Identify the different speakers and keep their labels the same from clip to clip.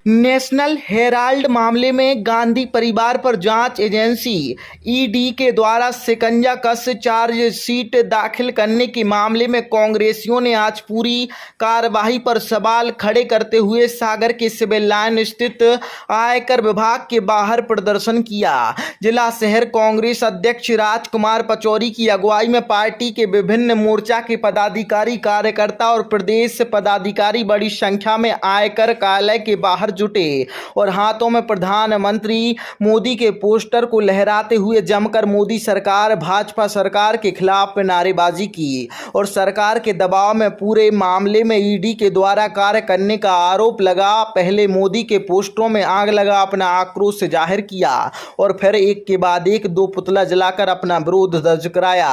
Speaker 1: National Herald मामले में गांधी परिवार पर जांच एजेंसी ईडी के द्वारा शिकंजा कस चार्जशीट दाखिल करने के मामले में कांग्रेसियों ने आज पूरी कार्यवाही पर सवाल खड़े करते हुए सागर के सिविल लाइन स्थित आयकर विभाग के बाहर प्रदर्शन किया। जिला शहर कांग्रेस अध्यक्ष राजकुमार पचौरी की अगुवाई में पार्टी के विभिन्न मोर्चा के पदाधिकारी, कार्यकर्ता और प्रदेश पदाधिकारी बड़ी संख्या में आयकर कार्यालय के बाहर जुटे और हाथों में प्रधानमंत्री मोदी के पोस्टर को लहराते हुए जमकर मोदी सरकार, भाजपा सरकार के खिलाफ नारेबाजी की और सरकार के दबाव में पूरे मामले में ईडी के द्वारा कार्य करने का आरोप लगा। पहले मोदी के पोस्टरों में आग लगा अपना आक्रोश जाहिर किया और फिर एक के बाद एक दो पुतला जलाकर अपना विरोध दर्ज कराया।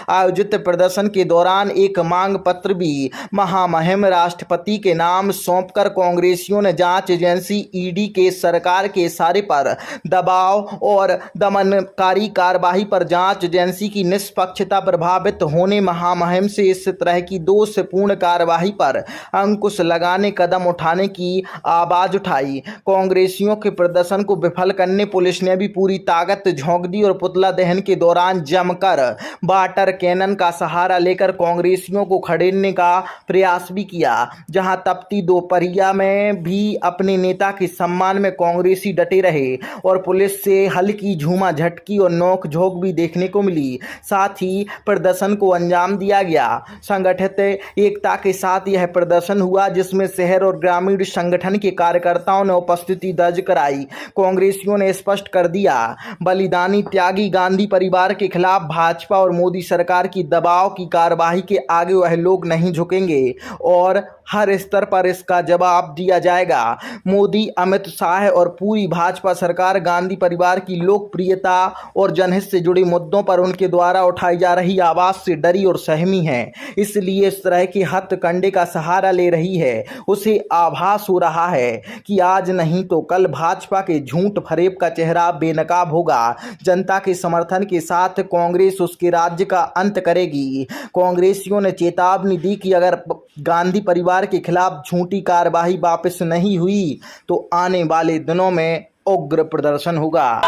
Speaker 1: आयोजित प्रदर्शन के दौरान एक मांग पत्र भी महामहिम राष्ट्रपति के नाम सौंपकर कांग्रेसियों ने जांच एजेंसी ईडी के सरकार के इशारे पर दबाव और दमनकारी कार्रवाई पर जांच एजेंसी की निष्पक्षता प्रभावित होने महामहिम से इस तरह की दोषपूर्ण कार्रवाई पर अंकुश लगाने, कदम उठाने की आवाज उठाई। कांग्रेसियों के प्रदर्शन को विफल करने पुलिस ने भी पूरी ताकत झोंक दी और पुतला दहन के दौरान जमकर वाटर कैनन का सहारा लेकर कांग्रेसियों को खदेड़ने का प्रयास भी किया। जहां तपती दोपहरिया में भी अपने नेता के सम्मान में कांग्रेसी डटे रहे और पुलिस से हल्की झूमा झटकी और नोक झोंक भी देखने को मिली। साथ ही प्रदर्शन को अंजाम दिया गया। संगठित एकता के साथ यह प्रदर्शन हुआ जिसमें शहर और ग्रामीण संगठन के कार्यकर्ताओं ने उपस्थिति दर्ज कराई। कांग्रेसियों ने स्पष्ट कर दिया, बलिदानी त्यागी गांधी परिवार के खिलाफ भाजपा और मोदी सरकार की दबाव की कार्रवाई के आगे वह लोग नहीं झुकेंगे और हर स्तर पर इसका जवाब दिया जाएगा। मोदी, अमित शाह और पूरी भाजपा सरकार गांधी परिवार की लोकप्रियता और जनहित से जुड़े मुद्दों पर उनके द्वारा उठाई जा रही आवाज से डरी और सहमी है, इसलिए इस तरह के हथकंडे का सहारा ले रही है। उसे आभास हो रहा है कि आज नहीं तो कल भाजपा के झूठ फरेब का चेहरा बेनकाब होगा। जनता के समर्थन के साथ कांग्रेस उसके राज्य का अंत करेगी। कांग्रेसियों ने चेतावनी दी कि अगर गांधी परिवार के खिलाफ झूठी कार्रवाई वापस नहीं हुई तो आने वाले दिनों में उग्र प्रदर्शन होगा।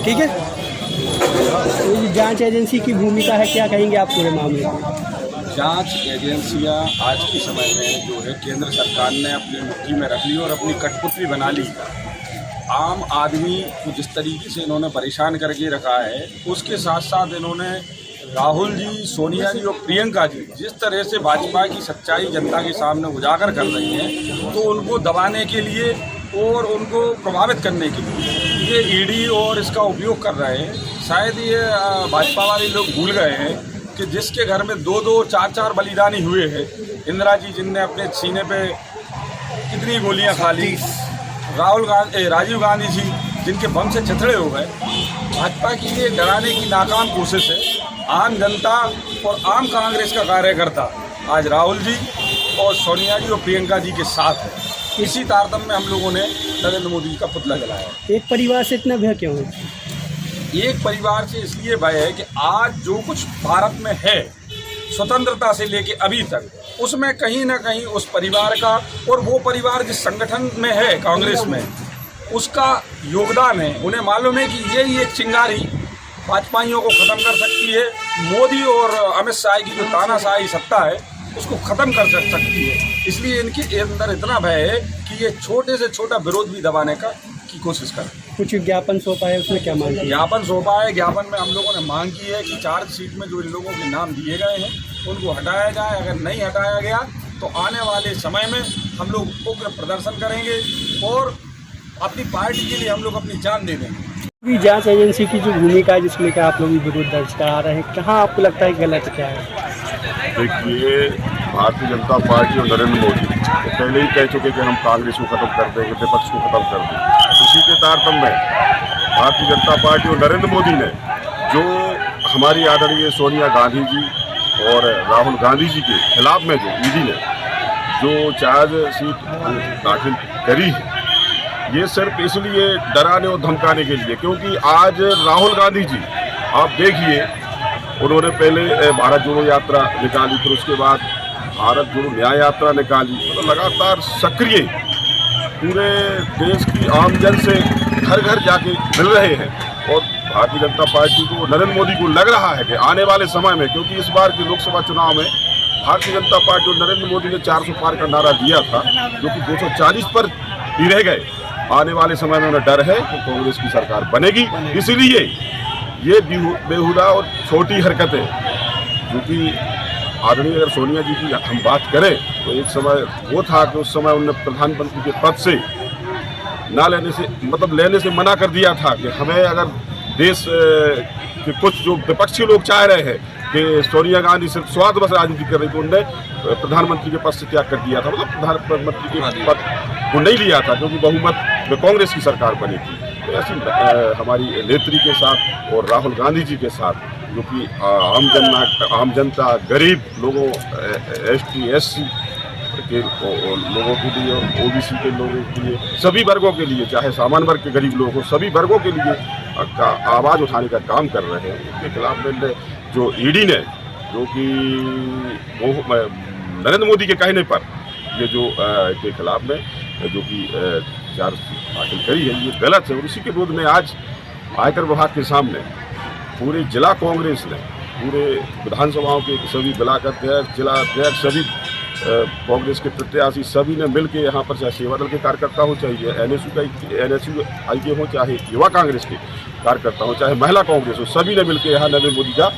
Speaker 2: ठीक है, तो जांच एजेंसी की भूमिका है, क्या कहेंगे आप पूरे मामले में?
Speaker 3: जांच एजेंसियां आज के समय में जो है केंद्र सरकार ने अपनी मुट्ठी में रख ली और अपनी कठपुतली बना ली। आम आदमी को जिस तरीके से इन्होंने परेशान करके रखा है, उसके साथ साथ इन्होंने राहुल जी, सोनिया जी और प्रियंका जी जिस तरह से भाजपा की सच्चाई जनता के सामने उजागर कर रही हैं, तो उनको दबाने के लिए और उनको प्रभावित करने के लिए ये ईडी और इसका उपयोग कर रहे हैं। शायद ये भाजपा वाले लोग भूल गए हैं कि जिसके घर में दो दो चार चार बलिदानी हुए हैं, इंदिरा जी जिनने अपने सीने पे कितनी गोलियां खा ली, राजीव गांधी जी जिनके बम से छितड़े हो गए। भाजपा की ये डराने की नाकाम कोशिश है। आम जनता और आम कांग्रेस का कार्यकर्ता आज राहुल जी और सोनिया जी और प्रियंका जी के साथ है। इसी तारतम्य में हम लोगों ने नरेंद्र मोदी का पुतला जलाया।
Speaker 2: एक परिवार से इतना भय क्यों है?
Speaker 3: एक परिवार से इसलिए भय है कि आज जो कुछ भारत में है, स्वतंत्रता से लेके अभी तक, उसमें कहीं ना कहीं उस परिवार का और वो परिवार जिस संगठन में है कांग्रेस में, उसका योगदान है। उन्हें मालूम है कि यही एक चिंगारी भाजपाइयों को ख़त्म कर सकती है। मोदी और अमित शाह की जो तानाशाही सत्ता है उसको ख़त्म कर सकती है। इसलिए इनके अंदर इतना भय है कि ये छोटे से छोटा विरोध भी दबाने का की कोशिश करें।
Speaker 2: कुछ ज्ञापन सौंपा है, उसमें क्या मांग है?
Speaker 3: ज्ञापन सौंपा है। ज्ञापन में हम लोगों ने मांग की है कि चार्जशीट में जो इन लोगों के नाम दिए गए हैं उनको हटाया जाए। अगर नहीं हटाया गया तो आने वाले समय में हम लोग उग्र प्रदर्शन करेंगे और अपनी पार्टी के लिए हम लोग अपनी जान दे देंगे।
Speaker 2: जांच एजेंसी की जो भूमिका है जिसमें कि आप लोग भी विरोध दर्ज करा रहे हैं, कहाँ आपको लगता है गलत क्या है?
Speaker 4: देखिए, भारतीय जनता पार्टी और नरेंद्र मोदी तो पहले ही कह चुके कि हम कांग्रेस को खत्म कर देंगे, विपक्ष को खत्म कर देंगे। उसी के तारतम्य में भारतीय जनता पार्टी और नरेंद्र मोदी ने जो हमारी आदरणीय सोनिया गांधी जी और राहुल गांधी जी के खिलाफ में जो ईडी ने जो चार्जशीट दाखिल करी है, ये सिर्फ इसलिए डराने और धमकाने के लिए, क्योंकि आज राहुल गांधी जी आप देखिए, उन्होंने पहले भारत जोड़ो यात्रा निकाली, फिर उसके बाद भारत जोड़ो न्याय यात्रा निकाली। मतलब लगातार सक्रिय पूरे देश की आमजन से घर घर जाके मिल रहे हैं। और भारतीय जनता पार्टी को, नरेंद्र मोदी को लग रहा है कि आने वाले समय में, क्योंकि इस बार के लोकसभा चुनाव में भारतीय जनता पार्टी और नरेंद्र मोदी ने 400 पार का नारा दिया था, जो कि 240 पर ही रह गए। आने वाले समय में उन्हें डर है कि कांग्रेस की सरकार बनेगी। इसलिए ये बेहुदा और छोटी हरकतें, क्योंकि आदरणीय अगर सोनिया जी की हम बात करें तो एक समय वो था कि उस समय उन्होंने प्रधानमंत्री के पद से ना लेने से, मतलब लेने से मना कर दिया था कि हमें अगर देश के कुछ जो विपक्षी लोग चाह रहे हैं कि सोनिया गांधी सिर्फ स्वार्थ बस राजनीति कर रही, तो उन्होंने प्रधानमंत्री के पद से त्याग कर दिया था। मतलब प्रधानमंत्री के पद को नहीं लिया था, क्योंकि बहुमत में कांग्रेस की सरकार बनी थी। तो ऐसी हमारी नेत्री के साथ और राहुल गांधी जी के साथ, जो कि आम जनता, गरीब लोगों, ST SC के लोगों के लिए, OBC के लोगों के लिए, सभी वर्गों के लिए, चाहे सामान्य वर्ग के गरीब लोगों को, सभी वर्गों के लिए आवाज़ उठाने का काम कर रहे हैं। उनके खिलाफ में जो ईडी ने, जो कि नरेंद्र मोदी के कहने पर ये जो के खिलाफ में जो कि चार्ज दाखिल करी है, ये गलत है। और इसी के विरोध में आज आयकर विभाग के सामने पूरे जिला कांग्रेस ने, पूरे विधानसभाओं के सभी ब्लॉक अध्यक्ष, जिला अध्यक्ष, सभी कांग्रेस के प्रत्याशी सभी ने मिलकर यहाँ पर, चाहे सेवा दल के कार्यकर्ता हो, चाहे NSU के हो, चाहे युवा कांग्रेस के कार्यकर्ता हो, चाहे महिला कांग्रेस हो, सभी ने मिलकर यहाँ नरेंद्र मोदी का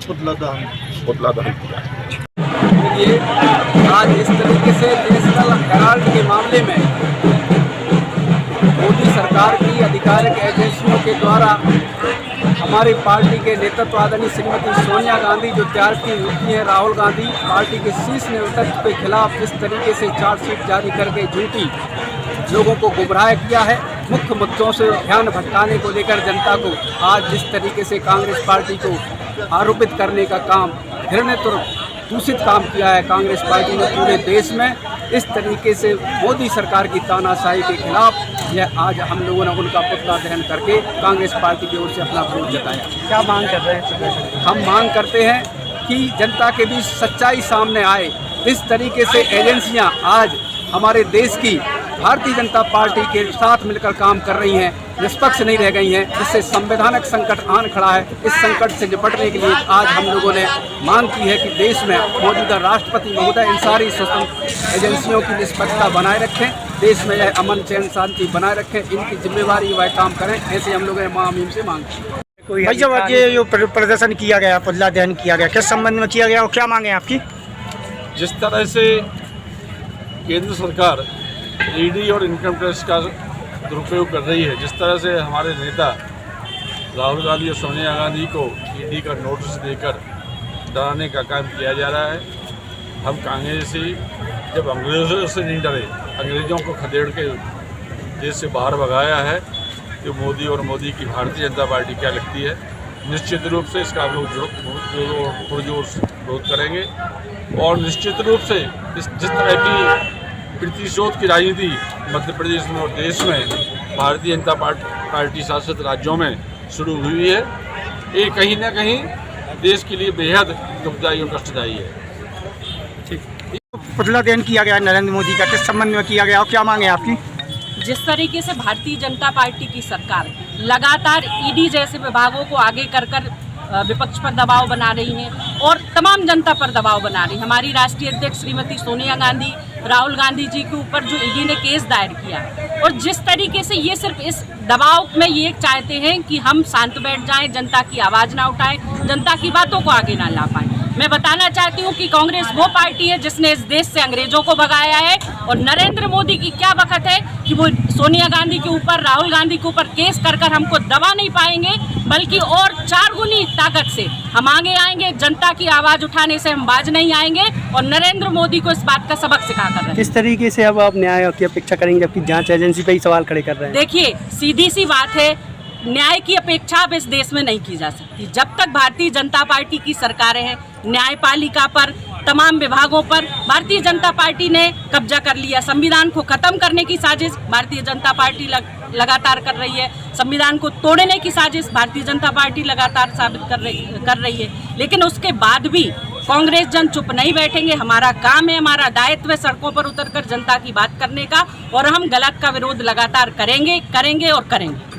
Speaker 4: पुतला दहन किया।
Speaker 2: ये आज इस तरीके से नेशनल हेराल्ड के मामले में मोदी सरकार की आधिकारिक एजेंसियों के द्वारा हमारी पार्टी के नेतृत्व आदरणीय श्रीमती सोनिया गांधी जो तैयार की हुई है, राहुल गांधी पार्टी के शीर्ष नेतृत्व के खिलाफ इस तरीके से चार्जशीट जारी करके झूठी लोगों को गुमराह किया है। मुख्य मुद्दों से ध्यान भटकाने को लेकर जनता को आज जिस तरीके से कांग्रेस पार्टी को आरोपित करने का काम, घृणित और दूषित काम किया है कांग्रेस पार्टी ने पूरे देश में, इस तरीके से मोदी सरकार की तानाशाही के खिलाफ यह आज हम लोगों ने उनका पुतला दहन करके कांग्रेस पार्टी की ओर से अपना विरोध जताया। क्या मांग कर रहे हैं? हम मांग करते हैं कि जनता के बीच सच्चाई सामने आए। इस तरीके से एजेंसियां आज हमारे देश की भारतीय जनता पार्टी के साथ मिलकर काम कर रही हैं, निष्पक्ष नहीं रह गई हैं, जिससे संवैधानिक संकट आन खड़ा है। इस संकट से निपटने के लिए आज हम लोगों ने मांग की है कि देश में मौजूदा राष्ट्रपति महोदय इन सारी स्वतंत्र एजेंसियों की निष्पक्षता बनाए रखें, देश में यह अमन चैन शांति बनाए रखें, इनकी जिम्मेवारी वह काम करें। ऐसे हम लोगों ने महामहिम से मांग की।
Speaker 5: भाई जब ये जो प्रदर्शन किया गया, पुतला दहन किया गया, किस संबंध में किया गया और क्या मांगे आपकी?
Speaker 6: जिस तरह से केंद्र सरकार ईडी और इनकम टैक्स का दुरुपयोग कर रही है, जिस तरह से हमारे नेता राहुल गांधी और सोनिया गांधी को ईडी का नोटिस देकर डराने का काम किया जा रहा है, हम कांग्रेसी जब अंग्रेज़ों से नहीं डरे, अंग्रेज़ों को खदेड़ के देश से बाहर भगाया है, तो मोदी और मोदी की भारतीय जनता पार्टी क्या लगती है। निश्चित रूप से इसका हम लोग पुरजोर विरोध करेंगे और निश्चित रूप से जिस तरह की प्रतिशोध की राजनीति मध्य प्रदेश में और देश में भारतीय जनता पार्टी शासित राज्यों में शुरू हुई है, ये कहीं ना कहीं देश के लिए बेहद दुखदायी और कष्टदायी है।
Speaker 5: पुतला दहन किया गया नरेंद्र मोदी का, किस संबंध में किया गया और क्या मांगे आपकी?
Speaker 7: जिस तरीके से भारतीय जनता पार्टी की सरकार लगातार ईडी जैसे विभागों को आगे कर विपक्ष पर दबाव बना रही हैं और तमाम जनता पर दबाव बना रही है। हमारी राष्ट्रीय अध्यक्ष श्रीमती सोनिया गांधी राहुल गांधी जी के ऊपर जो ईडी ने केस दायर किया, और जिस तरीके से ये सिर्फ इस दबाव में ये चाहते हैं कि हम शांत बैठ जाएं, जनता की आवाज़ ना उठाएं, जनता की बातों को आगे ना ला पाएं। मैं बताना चाहती हूँ कि कांग्रेस वो पार्टी है जिसने इस देश से अंग्रेजों को भगाया है, और नरेंद्र मोदी की क्या वक्त है कि वो सोनिया गांधी के ऊपर, राहुल गांधी के ऊपर केस कर कर हमको दबा नहीं पाएंगे, बल्कि और 4 गुनी ताकत से हम आगे आएंगे। जनता की आवाज़ उठाने से हम बाज नहीं आएंगे, और नरेंद्र मोदी को इस बात का सबक सिखा कर रहे हैं।
Speaker 5: किस तरीके से अब आप न्याय की अपेक्षा करेंगे जबकि जांच एजेंसी पे ही सवाल खड़े कर रहे हैं?
Speaker 7: देखिए, सीधी सी बात है, न्याय की अपेक्षा अब इस देश में नहीं की जा सकती। जब तक भारतीय जनता पार्टी की सरकारें हैं, न्यायपालिका पर, तमाम विभागों पर भारतीय जनता पार्टी ने कब्जा कर लिया। संविधान को खत्म करने की साजिश भारतीय जनता पार्टी लगातार कर रही है, संविधान को तोड़ने की साजिश भारतीय जनता पार्टी लगातार साबित कर रही है। लेकिन उसके बाद भी कांग्रेस जन चुप नहीं बैठेंगे। हमारा काम है, हमारा दायित्व है सड़कों पर उतरकर जनता की बात करने का, और हम गलत का विरोध लगातार करेंगे और करेंगे।